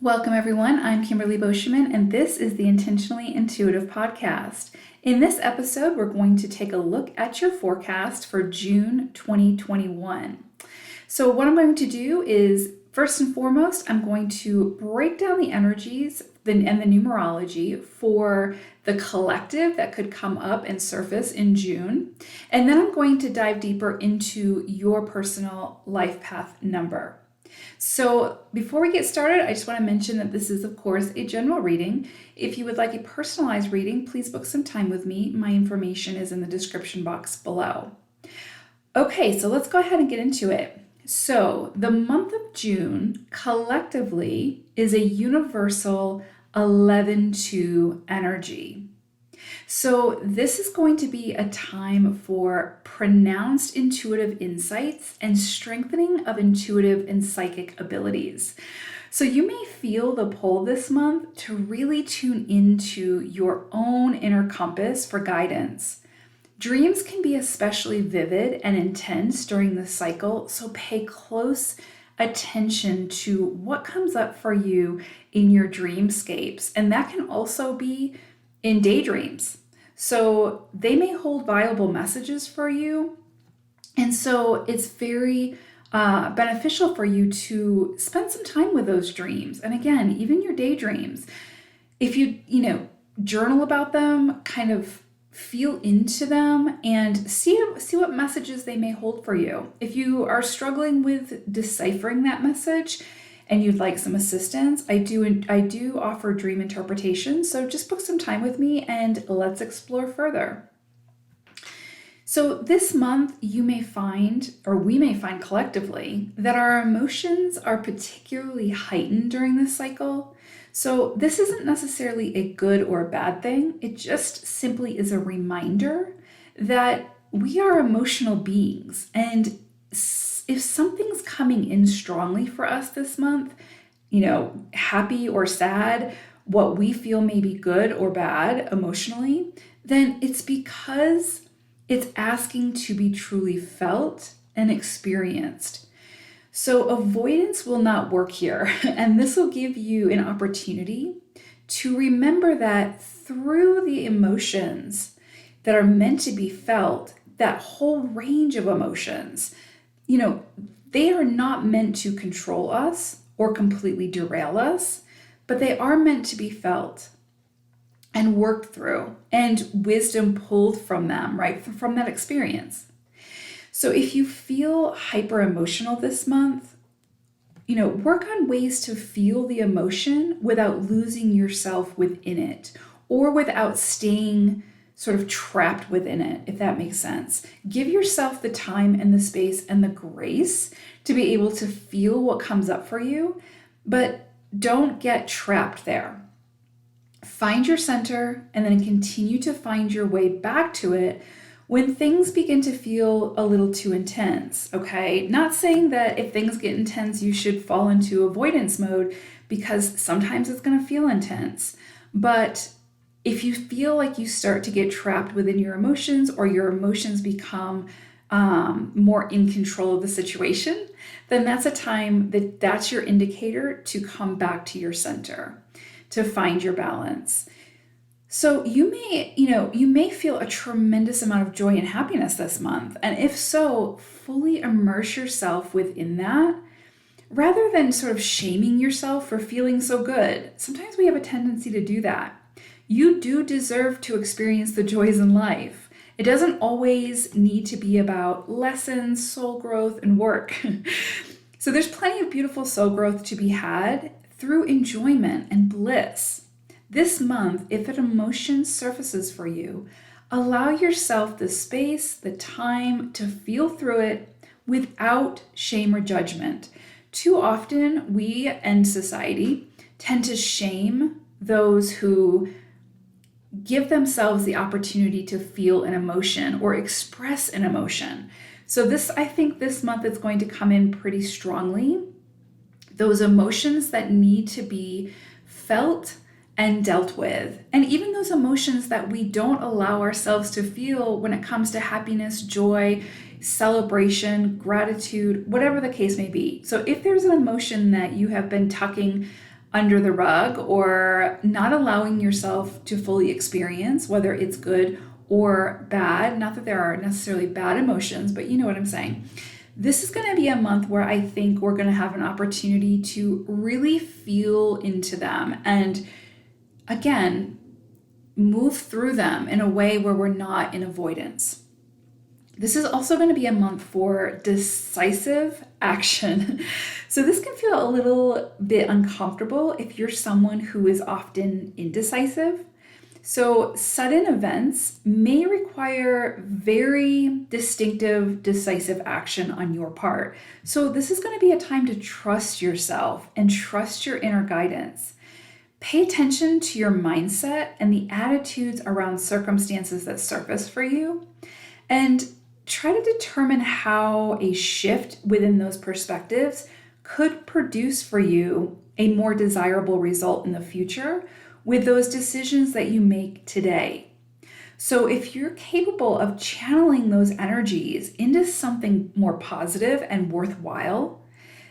Welcome, everyone. I'm Kimberly Boschman, and this is the Intentionally Intuitive Podcast. In this episode, we're going to take a look at your forecast for June 2021. So what I'm going to do is, first and foremost, I'm going to break down the energies and the numerology for the collective that could come up and surface in June. And then I'm going to dive deeper into your personal life path number. So before we get started, I just want to mention that this is, of course, a general reading. If you would like a personalized reading, please book some time with me. My information is in the description box below. Okay, so let's go ahead and get into it. So the month of June collectively is a universal 11-2 energy. So this is going to be a time for pronounced intuitive insights and strengthening of intuitive and psychic abilities. So you may feel the pull this month to really tune into your own inner compass for guidance. Dreams can be especially vivid and intense during this cycle, so pay close attention to what comes up for you in your dreamscapes. And that can also be in daydreams. So they may hold valuable messages for you. And so it's very beneficial for you to spend some time with those dreams. And again, even your daydreams, if you journal about them, kind of feel into them and see what messages they may hold for you. If you are struggling with deciphering that message and you'd like some assistance, I do offer dream interpretation. So just book some time with me and let's explore further. So this month we may find collectively that our emotions are particularly heightened during this cycle. So this isn't necessarily a good or a bad thing. It just simply is a reminder that we are emotional beings. And if something's coming in strongly for us this month, happy or sad, what we feel may be good or bad emotionally, then it's because it's asking to be truly felt and experienced. So avoidance will not work here, and this will give you an opportunity to remember that through the emotions that are meant to be felt, that whole range of emotions, they are not meant to control us or completely derail us, but they are meant to be felt and worked through and wisdom pulled from them, right? From that experience. So if you feel hyper emotional this month, work on ways to feel the emotion without losing yourself within it or without staying sort of trapped within it, if that makes sense. Give yourself the time and the space and the grace to be able to feel what comes up for you, but don't get trapped there. Find your center and then continue to find your way back to it when things begin to feel a little too intense, okay? Not saying that if things get intense, you should fall into avoidance mode, because sometimes it's going to feel intense. But if you feel like you start to get trapped within your emotions or your emotions become more in control of the situation, then that's a time that's your indicator to come back to your center, to find your balance. So you may feel a tremendous amount of joy and happiness this month. And if so, fully immerse yourself within that rather than sort of shaming yourself for feeling so good. Sometimes we have a tendency to do that. You do deserve to experience the joys in life. It doesn't always need to be about lessons, soul growth, and work. So there's plenty of beautiful soul growth to be had through enjoyment and bliss. This month, if an emotion surfaces for you, allow yourself the space, the time to feel through it without shame or judgment. Too often, we and society tend to shame those who give themselves the opportunity to feel an emotion or express an emotion. So I think this month it's going to come in pretty strongly. Those emotions that need to be felt and dealt with. And even those emotions that we don't allow ourselves to feel when it comes to happiness, joy, celebration, gratitude, whatever the case may be. So if there's an emotion that you have been tucking under the rug or not allowing yourself to fully experience, whether it's good or bad. Not that there are necessarily bad emotions, but you know what I'm saying. This is going to be a month where I think we're going to have an opportunity to really feel into them and, again, move through them in a way where we're not in avoidance. This is also going to be a month for decisive action. So this can feel a little bit uncomfortable if you're someone who is often indecisive. So sudden events may require very distinctive, decisive action on your part. So this is going to be a time to trust yourself and trust your inner guidance. Pay attention to your mindset and the attitudes around circumstances that surface for you, and try to determine how a shift within those perspectives could produce for you a more desirable result in the future with those decisions that you make today. So if you're capable of channeling those energies into something more positive and worthwhile,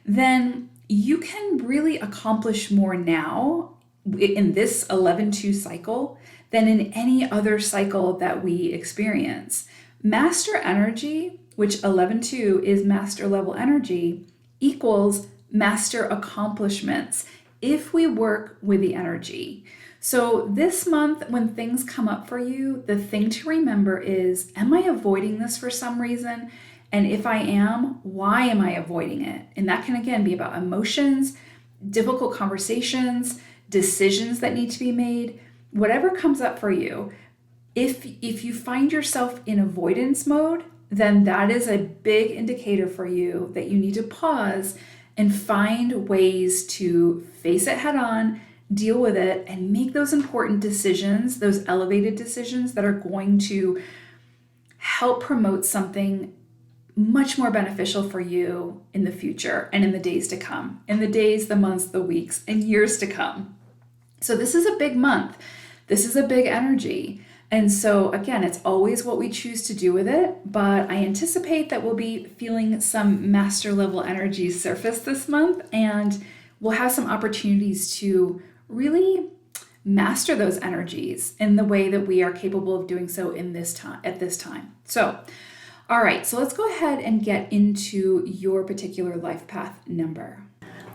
then you can really accomplish more now in this 11-2 cycle than in any other cycle that we experience. Master energy, which 11-2 is master level energy, equals master accomplishments if we work with the energy. So this month, when things come up for you, the thing to remember is, am I avoiding this for some reason? And if I am, why am I avoiding it? And that can, again, be about emotions, difficult conversations, decisions that need to be made, whatever comes up for you. If you find yourself in avoidance mode, then that is a big indicator for you that you need to pause and find ways to face it head on, deal with it, and make those important decisions, those elevated decisions that are going to help promote something much more beneficial for you in the future and in the days to come, in the days, the months, the weeks, and years to come. So this is a big month. This is a big energy. And so again, it's always what we choose to do with it, but I anticipate that we'll be feeling some master level energy surface this month, and we'll have some opportunities to really master those energies in the way that we are capable of doing so in this time, at this time. So, all right, so let's go ahead and get into your particular life path number.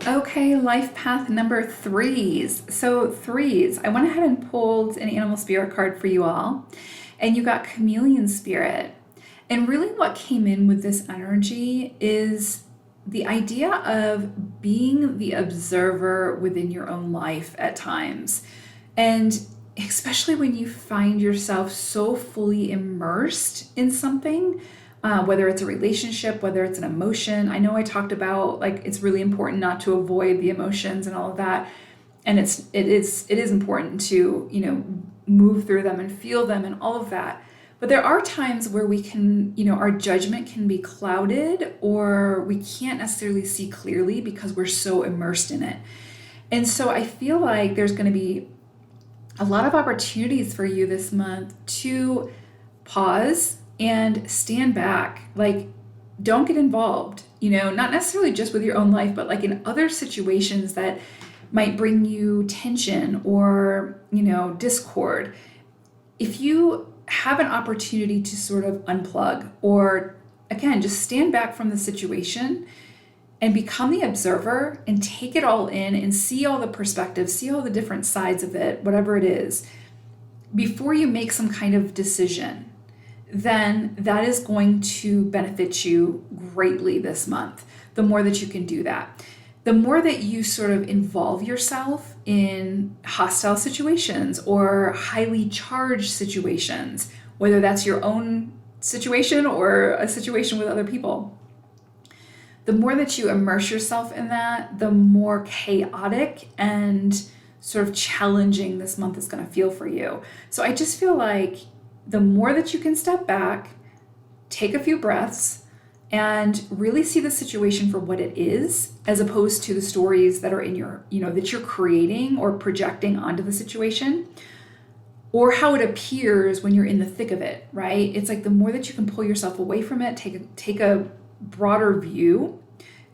Okay, life path number 3s. So 3s, I went ahead and pulled an animal spirit card for you all, and you got chameleon spirit. And really what came in with this energy is the idea of being the observer within your own life at times. And especially when you find yourself so fully immersed in something, whether it's a relationship, whether it's an emotion. I know I talked about it's really important not to avoid the emotions and all of that. And it is important to, move through them and feel them and all of that. But there are times where we can, our judgment can be clouded, or we can't necessarily see clearly because we're so immersed in it. And so I feel like there's going to be a lot of opportunities for you this month to pause and stand back. Don't get involved, not necessarily just with your own life, but in other situations that might bring you tension or, discord. If you have an opportunity to sort of unplug, or again, just stand back from the situation and become the observer and take it all in and see all the perspectives, see all the different sides of it, whatever it is, before you make some kind of decision, then that is going to benefit you greatly this month. The more that you can do that, the more that you sort of involve yourself in hostile situations or highly charged situations, whether that's your own situation or a situation with other people, the more that you immerse yourself in that, the more chaotic and sort of challenging this month is going to feel for you. So I just feel like the more that you can step back, take a few breaths, and really see the situation for what it is, as opposed to the stories that are in your, that you're creating or projecting onto the situation, or how it appears when you're in the thick of it, right? It's the more that you can pull yourself away from it, take a broader view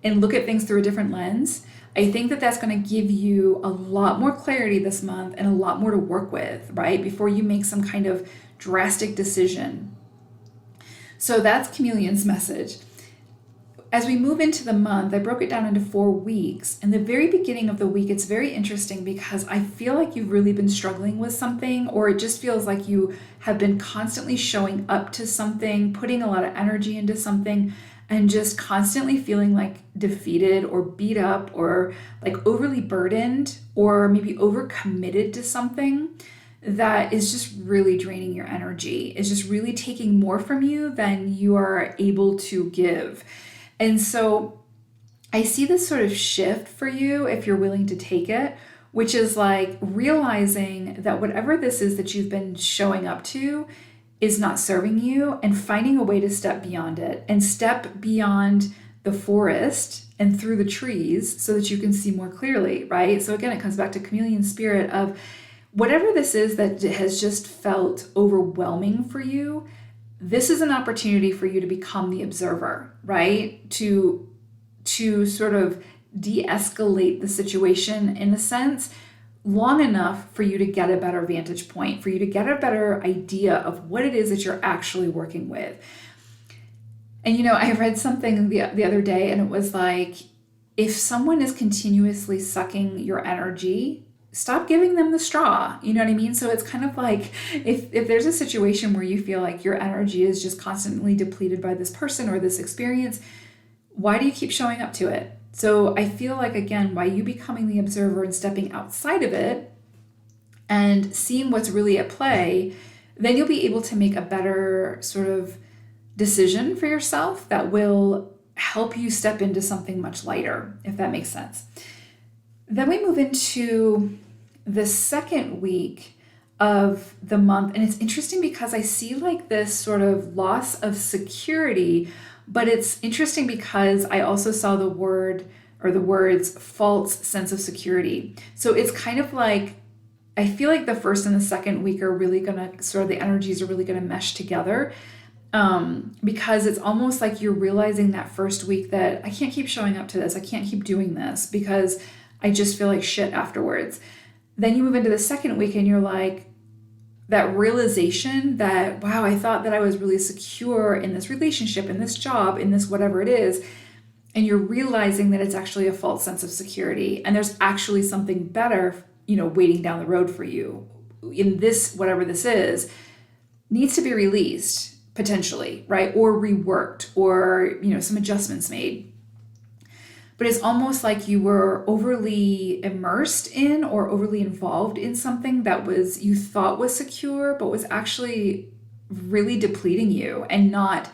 and look at things through a different lens, I think that that's going to give you a lot more clarity this month and a lot more to work with, right? Before you make some kind of drastic decision. So that's Chameleon's message. As we move into the month, I broke it down into 4 weeks. In the very beginning of the week, it's very interesting because I feel like you've really been struggling with something, or it just feels like you have been constantly showing up to something, putting a lot of energy into something, and just constantly feeling like defeated or beat up or like overly burdened or maybe overcommitted to something that is just really draining your energy. It's just really taking more from you than you are able to give. And so I see this sort of shift for you if you're willing to take it, which is like realizing that whatever this is that you've been showing up to is not serving you, and finding a way to step beyond it and step beyond the forest and through the trees so that you can see more clearly, right? So again, it comes back to chameleon spirit of whatever this is that has just felt overwhelming for you. This is an opportunity for you to become the observer, right? To sort of de-escalate the situation in a sense long enough for you to get a better vantage point, for you to get a better idea of what it is that you're actually working with. And I read something the other day, and it was like, if someone is continuously sucking your energy, stop giving them the straw. You know what I mean? So it's kind of like if there's a situation where you feel like your energy is just constantly depleted by this person or this experience, why do you keep showing up to it? So I feel like, again, by you becoming the observer and stepping outside of it and seeing what's really at play, then you'll be able to make a better sort of decision for yourself that will help you step into something much lighter, if that makes sense. Then we move into the second week of the month, and it's interesting because I see like this sort of loss of security, but it's interesting because I also saw the word or the words false sense of security. So it's kind of like, I feel like the first and the second week are really gonna, sort of the energies are really gonna mesh together, because it's almost like you're realizing that first week that I can't keep showing up to this, I can't keep doing this because I just feel like shit afterwards. Then you move into the second week and you're like, that realization that, wow, I thought that I was really secure in this relationship, in this job, in this whatever it is. And you're realizing that it's actually a false sense of security. And there's actually something better, waiting down the road for you. In this, whatever this is, needs to be released potentially, right? Or reworked, or, some adjustments made. But it's almost like you were overly immersed in or overly involved in something that you thought was secure, but was actually really depleting you and not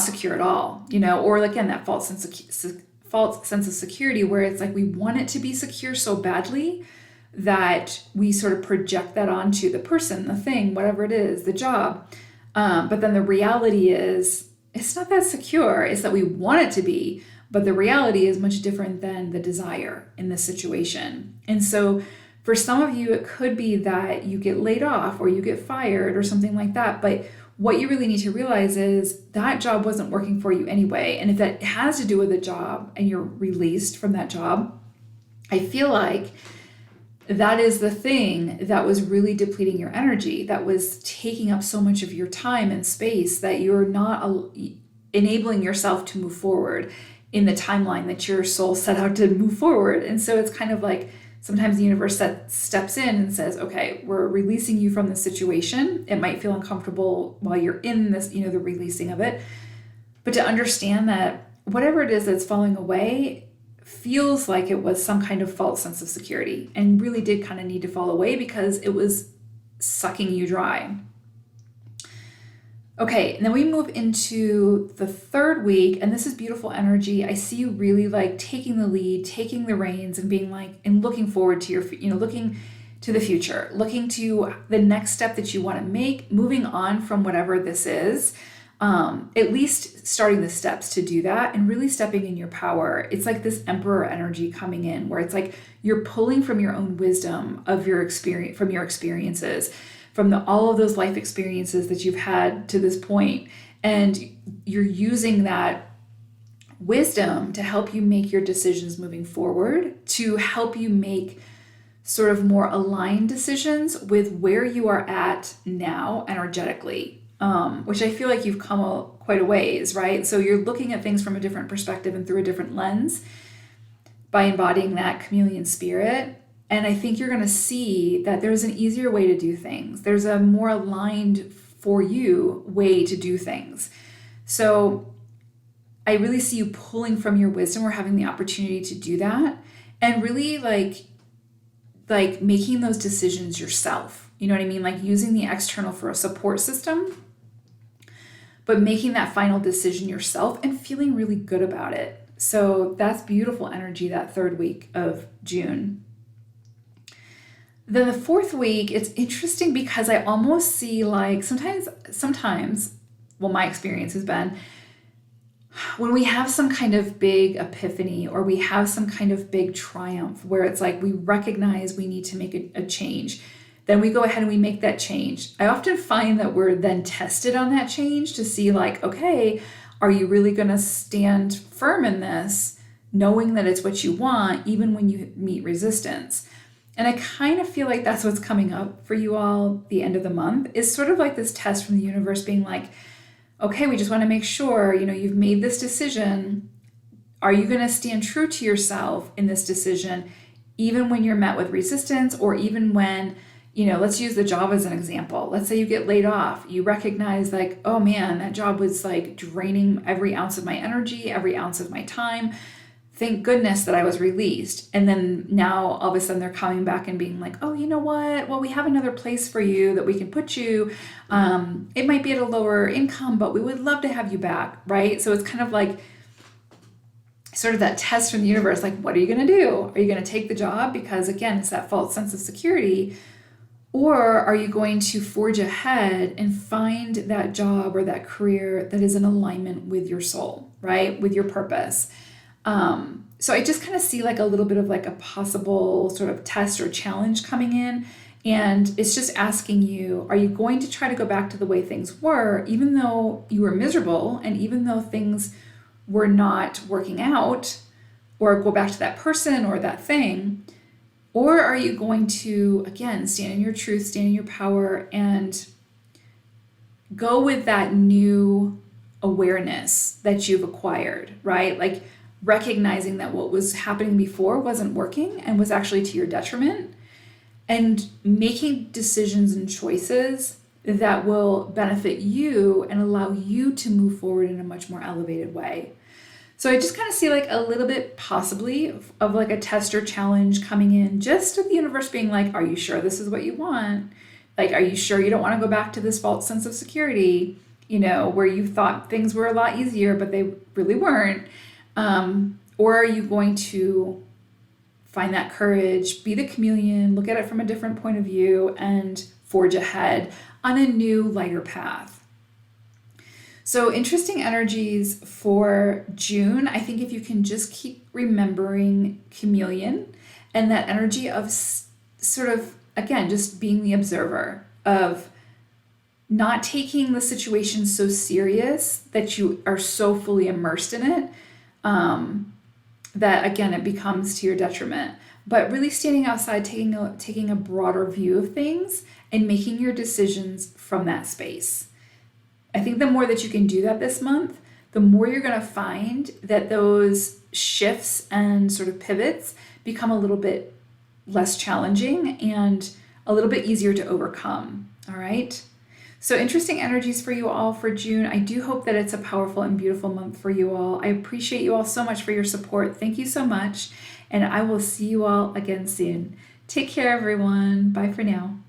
secure at all, or again, that false sense of security where it's like we want it to be secure so badly that we sort of project that onto the person, the thing, whatever it is, the job. But then the reality is it's not that secure. It's that we want it to be. But the reality is much different than the desire in this situation. And so for some of you, it could be that you get laid off or you get fired or something like that. But what you really need to realize is that job wasn't working for you anyway. And if that has to do with a job and you're released from that job, I feel like that is the thing that was really depleting your energy, that was taking up so much of your time and space that you're not enabling yourself to move forward in the timeline that your soul set out to move forward. And so it's kind of like sometimes the universe steps in and says, okay, we're releasing you from this situation. It might feel uncomfortable while you're in this, the releasing of it. But to understand that whatever it is that's falling away feels like it was some kind of false sense of security and really did kind of need to fall away because it was sucking you dry. Okay, and then we move into the third week, and this is beautiful energy. I see you really like taking the lead, taking the reins, and being like, and looking forward to looking to the future, looking to the next step that you want to make, moving on from whatever this is, at least starting the steps to do that and really stepping in your power. It's like this emperor energy coming in where it's like you're pulling from your own wisdom of your experience, from your experiences, from all of those life experiences that you've had to this point, and you're using that wisdom to help you make your decisions moving forward, to help you make sort of more aligned decisions with where you are at now energetically, which I feel like you've come quite a ways, right? So you're looking at things from a different perspective and through a different lens by embodying that chameleon spirit. And I think you're going to see that there's an easier way to do things. There's a more aligned for you way to do things. So I really see you pulling from your wisdom or having the opportunity to do that and really like making those decisions yourself. You know what I mean? Like using the external for a support system, but making that final decision yourself and feeling really good about it. So that's beautiful energy that third week of June. Then the fourth week, it's interesting because I almost see like sometimes, well, my experience has been when we have some kind of big epiphany or we have some kind of big triumph where it's like we recognize we need to make a change, then we go ahead and we make that change. I often find that we're then tested on that change to see like, okay, are you really going to stand firm in this, knowing that it's what you want, even when you meet resistance? And I kind of feel like that's what's coming up for you all the end of the month is sort of like this test from the universe being like, okay, we just want to make sure, you've made this decision. Are you going to stand true to yourself in this decision, even when you're met with resistance or even when, let's use the job as an example. Let's say you get laid off. You recognize like, oh man, that job was like draining every ounce of my energy, every ounce of my time. Thank goodness that I was released. And then now all of a sudden they're coming back and being like, oh, you know what? Well, we have another place for you that we can put you. It might be at a lower income, but we would love to have you back, right? So it's kind of like sort of that test from the universe, like, what are you going to do? Are you going to take the job? Because again, it's that false sense of security. Or are you going to forge ahead and find that job or that career that is in alignment with your soul, right? With your purpose. So I just kind of see like a little bit of like a possible sort of test or challenge coming in. And it's just asking you, are you going to try to go back to the way things were, even though you were miserable and even though things were not working out, or go back to that person or that thing? Or are you going to, again, stand in your truth, stand in your power, and go with that new awareness that you've acquired, right? Like recognizing that what was happening before wasn't working and was actually to your detriment, and making decisions and choices that will benefit you and allow you to move forward in a much more elevated way. So I just kind of see like a little bit possibly of like a test or challenge coming in, just with the universe being like, are you sure this is what you want? Like, are you sure you don't want to go back to this false sense of security, where you thought things were a lot easier, but they really weren't? Or are you going to find that courage, be the chameleon, look at it from a different point of view, and forge ahead on a new, lighter path? So interesting energies for June. I think if you can just keep remembering chameleon and that energy of sort of, again, just being the observer, of not taking the situation so serious that you are so fully immersed in it, that again, it becomes to your detriment, but really standing outside, taking a broader view of things and making your decisions from that space. I think the more that you can do that this month, the more you're going to find that those shifts and sort of pivots become a little bit less challenging and a little bit easier to overcome. All right. So interesting energies for you all for June. I do hope that it's a powerful and beautiful month for you all. I appreciate you all so much for your support. Thank you so much. And I will see you all again soon. Take care, everyone. Bye for now.